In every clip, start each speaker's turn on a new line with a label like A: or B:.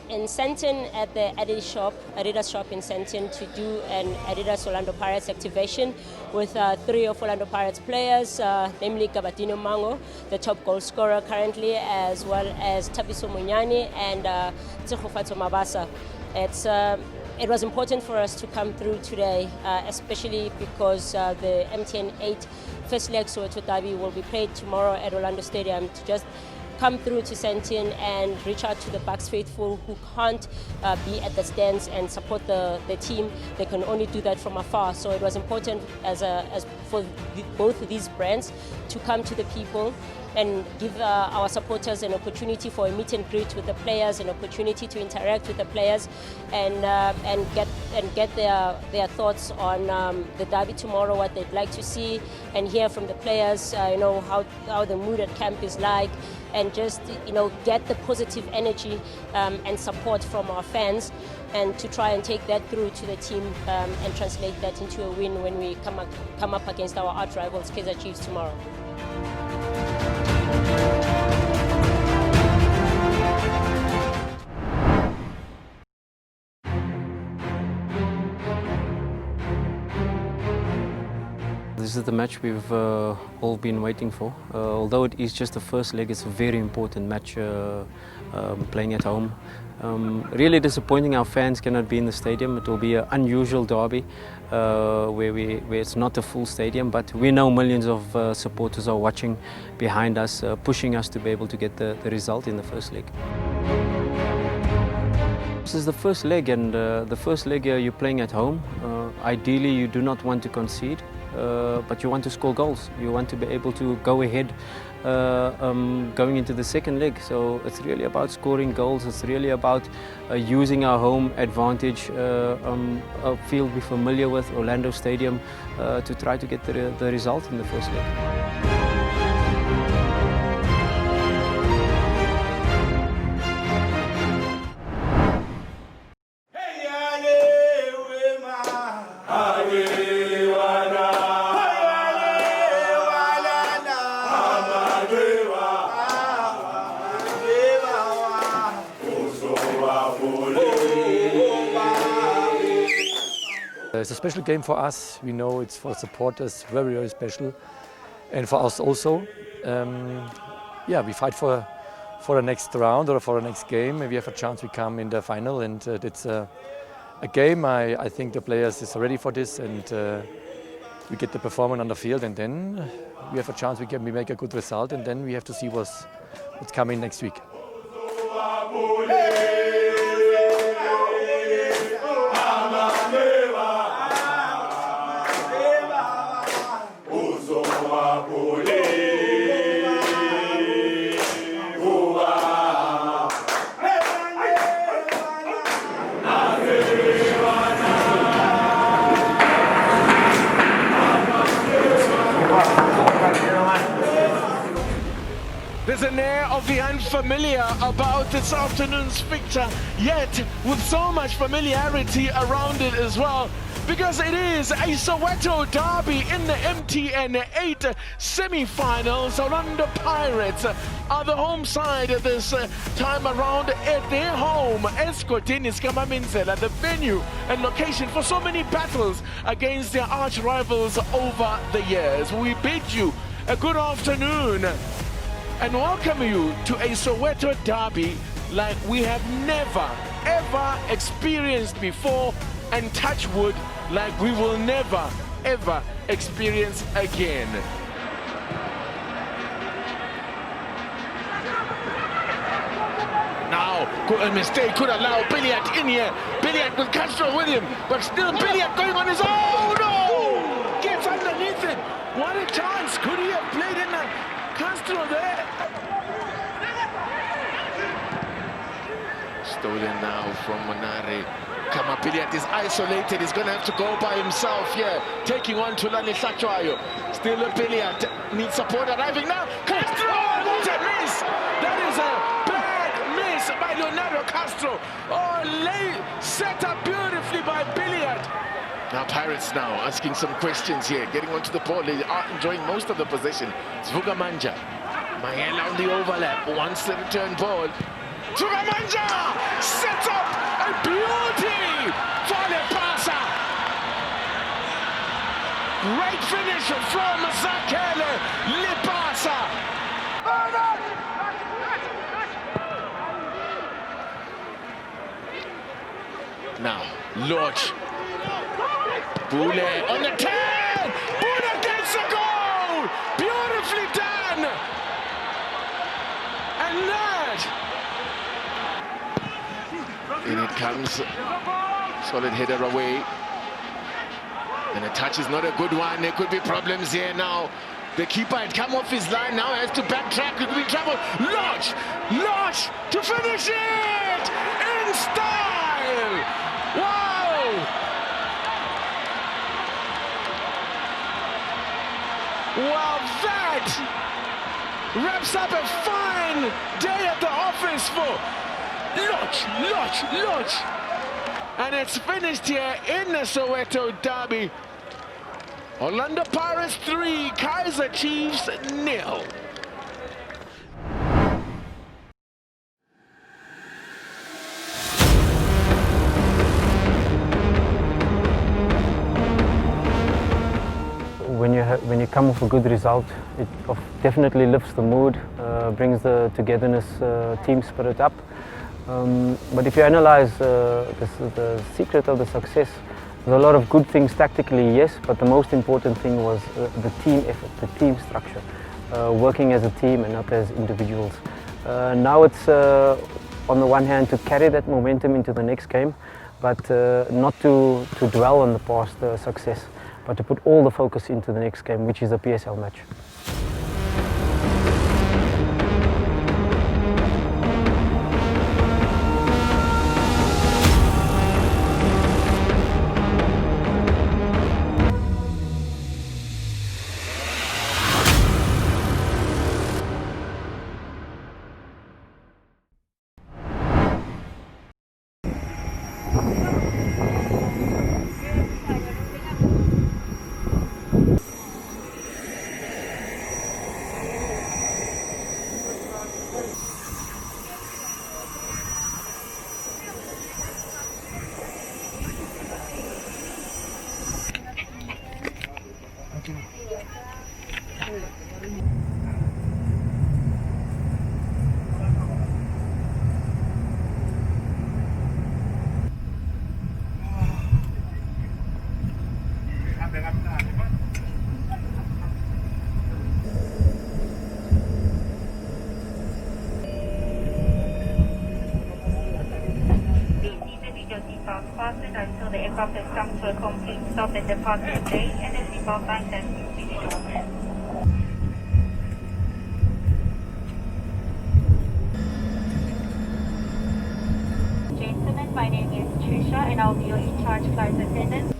A: in Sandton at the Adidas shop in Sandton to do an Adidas Orlando Pirates activation with 3 of Orlando Pirates players, namely Gabatino Mango, the top goal scorer currently, as well as Tabiso Munyani and Tsehofatso Mabasa. It was important for us to come through today, especially because the MTN 8 first leg Soweto derby will be played tomorrow at Orlando Stadium, to just come through to Sandton and reach out to the Bucks faithful who can't be at the stands and support the team. They can only do that from afar. So it was important for both of these brands to come to the people and give our supporters an opportunity for a meet and greet with the players, an opportunity to interact with the players, and get their thoughts on the derby tomorrow, what they'd like to see, and hear from the players, how the mood at camp is like, and just get the positive energy and support from our fans, and to try and take that through to the team and translate that into a win when we come up against our arch rivals Kaizer Chiefs tomorrow.
B: This is the match we've all been waiting for. Although it is just the first leg, it's a very important match playing at home. Really disappointing our fans cannot be in the stadium. It will be an unusual derby where it's not a full stadium, but we know millions of supporters are watching behind us, pushing us to be able to get the result in the first leg. This is the first leg, and the first leg you're playing at home. Ideally, you do not want to concede, but you want to score goals. You want to be able to go ahead going into the second leg. So it's really about scoring goals. It's really about using our home advantage, a field we're familiar with, Orlando Stadium, to try to get the result in the first leg.
C: It's a special game for us. We know it's for supporters very, very special, and for us also. We fight for the next round or for the next game. If we have a chance, we come in the final, and it's a game. I think the players is ready for this, and we get the performance on the field, and then we have a chance. We make a good result, and then we have to see what's coming next week.
D: There's an air of the unfamiliar about this afternoon's fixture, yet with so much familiarity around it as well, because it is a Soweto derby in the MTN 8 semi-finals. Orlando Pirates are the home side this time around at their home. Escotini Skamamenzela, the venue and location for so many battles against their arch rivals over the years. We bid you a good afternoon and welcome you to a Soweto derby like we have never ever experienced before, and touch wood, like we will never ever experience again. Now, a mistake could allow Billiard in here. Billiard with Castro with him, but still Billiard going on his own. Oh no! Gets underneath it. What a chance! Could he have played in Castro there? Stolen now from Monare. Kamapiliat is isolated. He's going to have to go by himself here, taking on Tulani Hlachwayo. Still a Billiat. Needs support arriving now. Castro! What a miss! That is a bad miss by Leonardo Castro. Oh, set up beautifully by Billiat. Now Pirates now asking some questions here, getting onto the ball. They are enjoying most of the possession. It's Vugamanja. Mayela on the overlap, wants the return ball. Tugamanja sets up a beauty for Lepasa. Great finish from Zakele Lepasa. Now, Lodge. Bule on the tail. Bule gets a goal. Beautifully done. And that. In it comes. Solid header away. And the touch is not a good one. There could be problems here now. The keeper had come off his line, now has to backtrack. It could be trouble. Lodge to finish it in style. Wow! Well, that wraps up a fine day at the office for Lodge. And it's finished here in the Soweto derby. Orlando Pirates 3, Kaizer Chiefs 0.
B: When you come off a good result, it definitely lifts the mood, brings the togetherness, team spirit up. But if you analyze the secret of the success, there's a lot of good things tactically, yes, but the most important thing was the team effort, the team structure, working as a team and not as individuals. Now it's on the one hand to carry that momentum into the next game, but not to dwell on the past success, but to put all the focus into the next game, which is a PSL match.
E: Until the aircraft has come to a complete stop at the departure gate and the seatbelt signs has been finished open. Gentlemen, my name is Trisha and I'll be your in-charge flight attendant.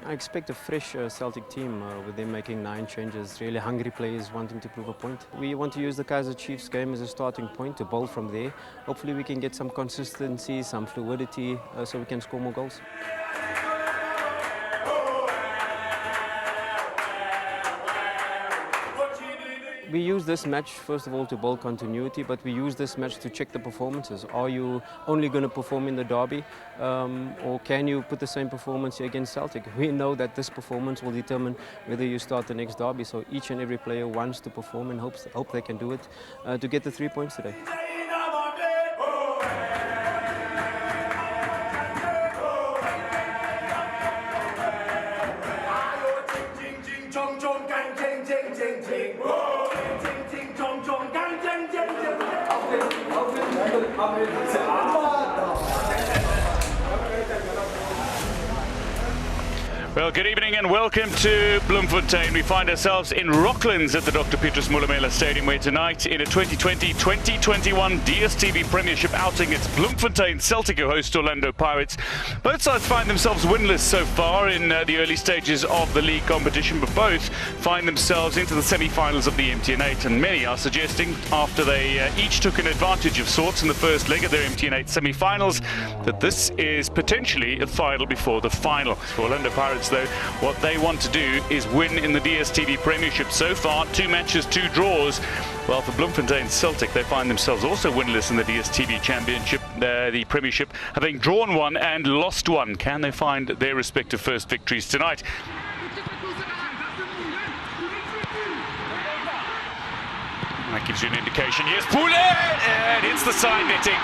B: I expect a fresh Celtic team with them making 9 changes, really hungry players wanting to prove a point. We want to use the Kaizer Chiefs game as a starting point to build from there. Hopefully we can get some consistency, some fluidity, so we can score more goals. We use this match, first of all, to build continuity, but we use this match to check the performances. Are you only going to perform in the derby, or can you put the same performance here against Celtic? We know that this performance will determine whether you start the next derby, so each and every player wants to perform and hope they can do it to get the 3 points today.
F: Well, good evening and welcome to Bloemfontein. We find ourselves in Rocklands at the Dr. Petrus Mulamela Stadium, where tonight in a 2020-2021 DStv Premiership outing, it's Bloemfontein Celtic who host Orlando Pirates. Both sides find themselves winless so far in the early stages of the league competition, but both find themselves into the semi-finals of the MTN8, and many are suggesting, after they each took an advantage of sorts in the first leg of their MTN8 semi-finals, that this is potentially a final before the final. For Orlando Pirates, though, what they want to do is win in the DStv Premiership. So far, 2 matches, 2 draws. Well, for Bloemfontein Celtic, they find themselves also winless in the DStv Championship, the Premiership, having drawn 1 and lost 1. Can they find their respective first victories tonight? That gives you an indication. Yes, Poulet! And hits the side netting.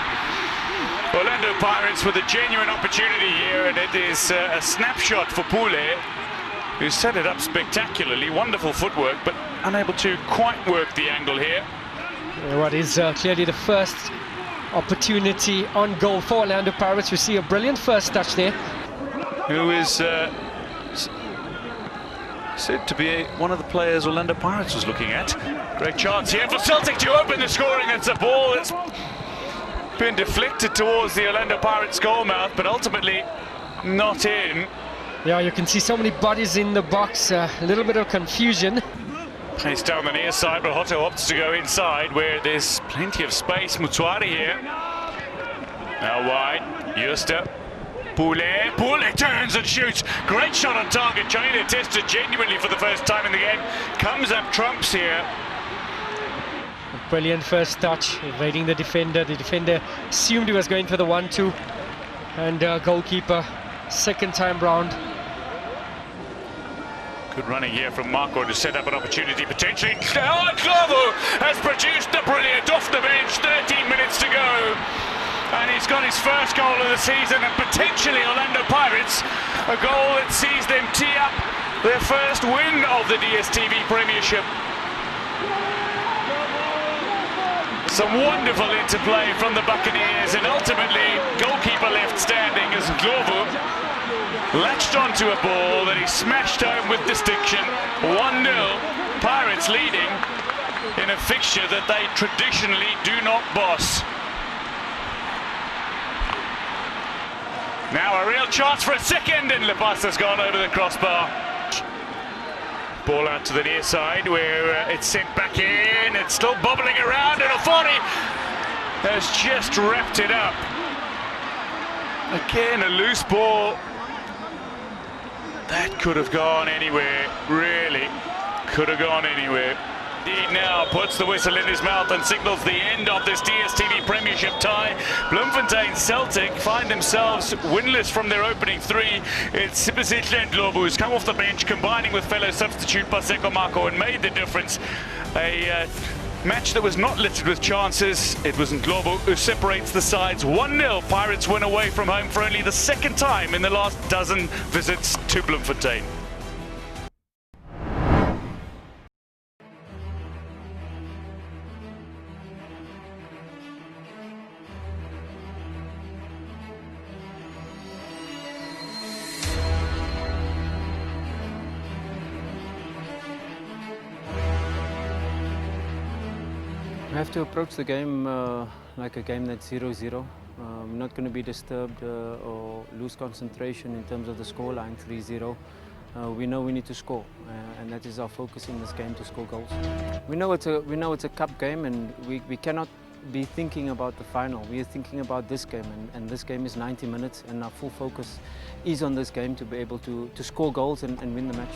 F: Orlando Pirates with a genuine opportunity here, and it is a snapshot for Poulet, who set it up spectacularly. Wonderful footwork, but unable to quite work the angle here.
G: What is clearly the first opportunity on goal for Orlando Pirates. We see a brilliant first touch there.
F: Who is said to be one of the players Orlando Pirates was looking at. Great chance here for Celtic to open the scoring. It's a ball that's been deflected towards the Orlando Pirates goal mouth, but ultimately not in.
G: Yeah, you can see so many bodies in the box, a little bit of confusion.
F: He's down the near side, but Hotto opts to go inside where there's plenty of space. Mutuari here. Now wide, Juster. Poulet turns and shoots. Great shot on target, trying to test it genuinely for the first time in the game. Comes up trumps here.
G: Brilliant first touch, evading the defender. The defender assumed he was going for the 1-2. And goalkeeper, second time round.
F: Good running here from Marco to set up an opportunity potentially. Oh, Glovo has produced the brilliant off the bench, 13 minutes to go. And he's got his first goal of the season, and potentially Orlando Pirates, a goal that sees them tee up their first win of the DStv Premiership. Some wonderful interplay from the Buccaneers, and ultimately goalkeeper left standing as Glovo latched onto a ball that he smashed home with distinction. 1-0, Pirates leading in a fixture that they traditionally do not boss. Now a real chance for a second, and Lepas has gone over the crossbar. Ball out to the near side where it's sent back in. It's still bobbling around, and Ofori has just wrapped it up. Again, a loose ball. That could have gone anywhere, really. Could have gone anywhere. He now puts the whistle in his mouth and signals the end of this DStv Premiership tie. Bloemfontein Celtic find themselves winless from their opening 3. It's Sipasic and Globo who's come off the bench, combining with fellow substitute Paseko Marco, and made the difference. A match that was not littered with chances. It was Globo who separates the sides. 1-0, Pirates win away from home for only the second time in the last dozen visits to Bloemfontein.
B: have to approach the game like a game that's 0-0. We're not going to be disturbed or lose concentration in terms of the scoreline 3-0. We know we need to score, and that is our focus in this game, to score goals. We know it's a cup game, and we cannot be thinking about the final. We are thinking about this game, and this game is 90 minutes, and our full focus is on this game to be able to score goals and win the match.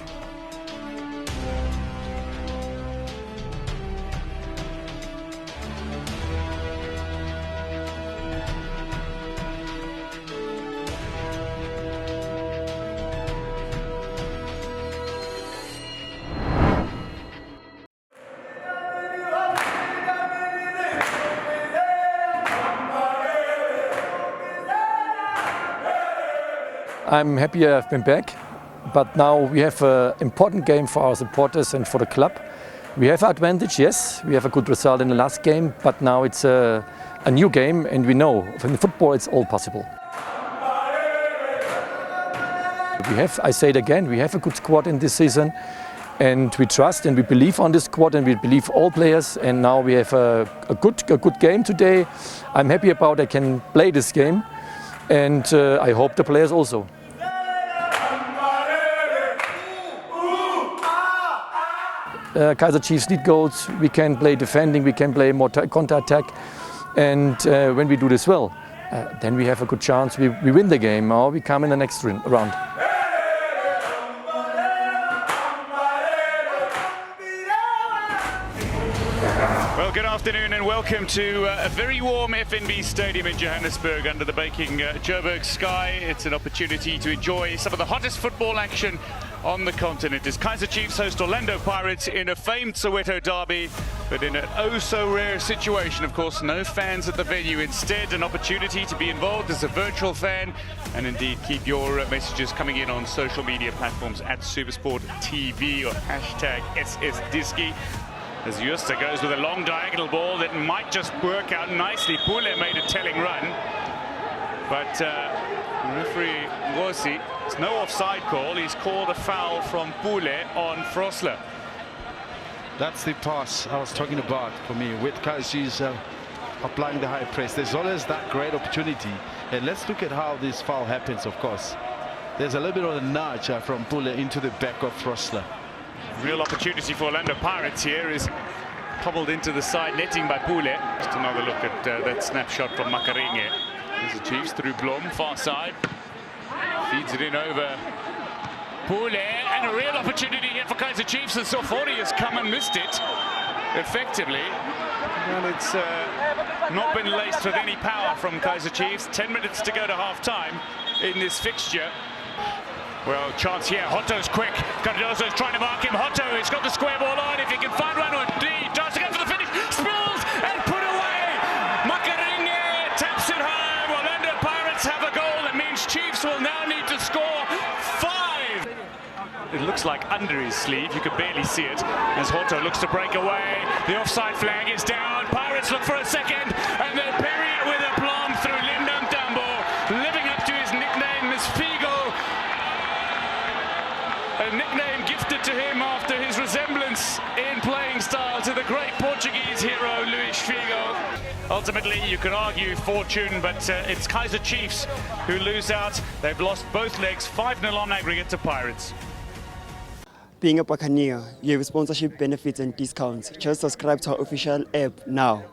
C: I'm happy I've been back, but now we have an important game for our supporters and for the club. We have advantage, yes, we have a good result in the last game, but now it's a new game, and we know in football it's all possible. We have, I say it again, we have a good squad in this season, and we trust and we believe on this squad, and we believe all players, and now we have a good game today. I'm happy about I can play this game, and I hope the players also. Kaizer Chiefs need goals, we can play defending, we can play more counter-attack, and when we do this well, then we have a good chance, we win the game or we come in the next round.
F: Well, good afternoon and welcome to a very warm FNB Stadium in Johannesburg under the baking Joburg sky. It's an opportunity to enjoy some of the hottest football action on the continent as Kaizer Chiefs host Orlando Pirates in a famed Soweto derby, but in an oh-so-rare situation. Of course, no fans at the venue. Instead, an opportunity to be involved as a virtual fan and indeed keep your messages coming in on social media platforms at Supersport TV or hashtag SSDiski. As Justa goes with a long diagonal ball that might just work out nicely. Pule made a telling run, but referee Ngosi, it's no offside call. He's called a foul from Pule on Frosler.
H: That's the pass I was talking about for me, with Kaizer applying the high press. There's always that great opportunity, and let's look at how this foul happens. Of course, there's a little bit of a nudge from Pule into the back of Frosler.
F: Real opportunity for Orlando Pirates here is cobbled into the side netting by Pule. Just another look at that snapshot from Makaringe. There's the Chiefs through Blom, far side. Feeds it in over Pule, and a real opportunity here for Kaizer Chiefs, and Sofori has come and missed it effectively. And it's not been laced with any power from Kaizer Chiefs. 10 minutes to go to half-time in this fixture. Well, chance here. Hotto's quick. Cardozo's trying to mark him. Hotto, he's got the square ball on. If he can find one, or indeed tries to go for the finish. Spills and put away. Makaringe taps it home. Orlando Pirates have a goal. That means Chiefs will now need to score 5. It looks like under his sleeve. You could barely see it as Hotto looks to break away. The offside flag is down. Pirates look for a second, and then Perry with a plum through Lyndon Tambo, living up to his nickname, Miss Figo. A nickname gifted to him after his resemblance in playing style to the great Portuguese hero Luis Figo. Ultimately, you can argue fortune, but it's Kaizer Chiefs who lose out. They've lost both legs, 5-0 on aggregate to Pirates.
I: Being a Buccaneer, you have sponsorship benefits and discounts. Just subscribe to our official app now.